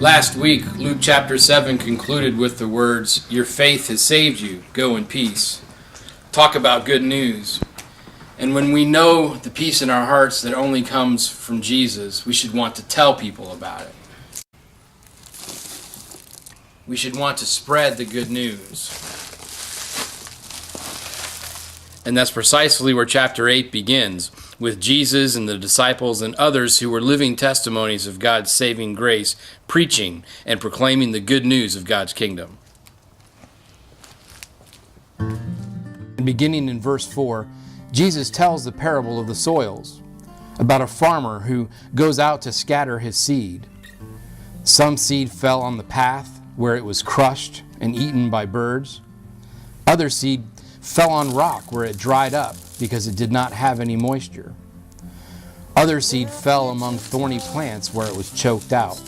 Last week, Luke chapter 7 concluded with the words, "Your faith has saved you. Go in peace." Talk about good news. And when we know the peace in our hearts that only comes from Jesus, we should want to tell people about it. We should want to spread the good news. And that's precisely where chapter 8 begins, with Jesus and the disciples and others who were living testimonies of God's saving grace, preaching and proclaiming the good news of God's kingdom. Beginning in verse 4, Jesus tells the parable of the soils, about a farmer who goes out to scatter his seed. Some seed fell on the path, where it was crushed and eaten by birds. Other seed fell on rock, where it dried up because it did not have any moisture. Other seed fell among thorny plants, where it was choked out.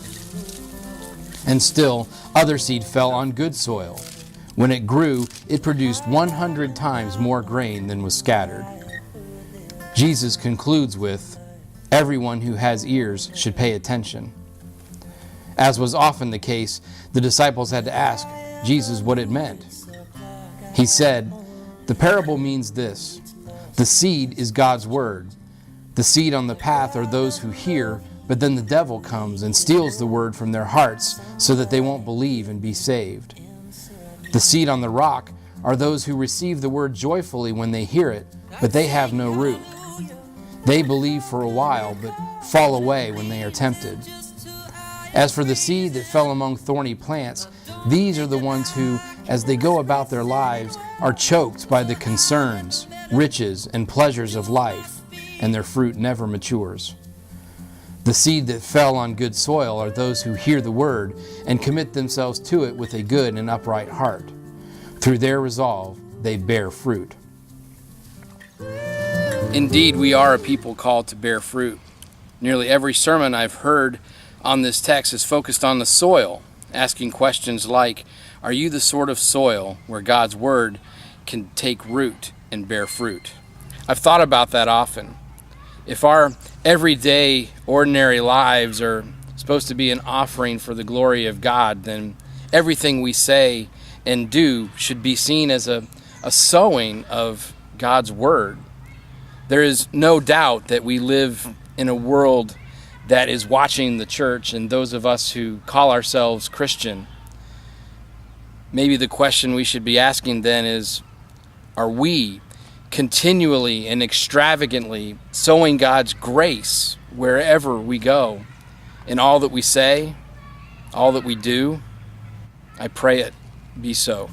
And still, other seed fell on good soil. When it grew, it produced 100 times more grain than was scattered. Jesus concludes with, "Everyone who has ears should pay attention." As was often the case, the disciples had to ask Jesus what it meant. He said, "The parable means this: the seed is God's word. The seed on the path are those who hear, but then the devil comes and steals the word from their hearts so that they won't believe and be saved. The seed on the rock are those who receive the word joyfully when they hear it, but they have no root. They believe for a while, but fall away when they are tempted. As for the seed that fell among thorny plants, these are the ones who, as they go about their lives, are choked by the concerns, riches, and pleasures of life, and their fruit never matures. The seed that fell on good soil are those who hear the word and commit themselves to it with a good and upright heart. Through their resolve, they bear fruit." Indeed, we are a people called to bear fruit. Nearly every sermon I've heard on this text is focused on the soil, asking questions like, are you the sort of soil where God's word can take root and bear fruit? I've thought about that often. If our everyday, ordinary lives are supposed to be an offering for the glory of God, then everything we say and do should be seen as a sowing of God's word. There is no doubt that we live in a world that is watching the church and those of us who call ourselves Christian. Maybe the question we should be asking then is, are we continually and extravagantly sowing God's grace wherever we go, in all that we say, all that we do? I pray it be so.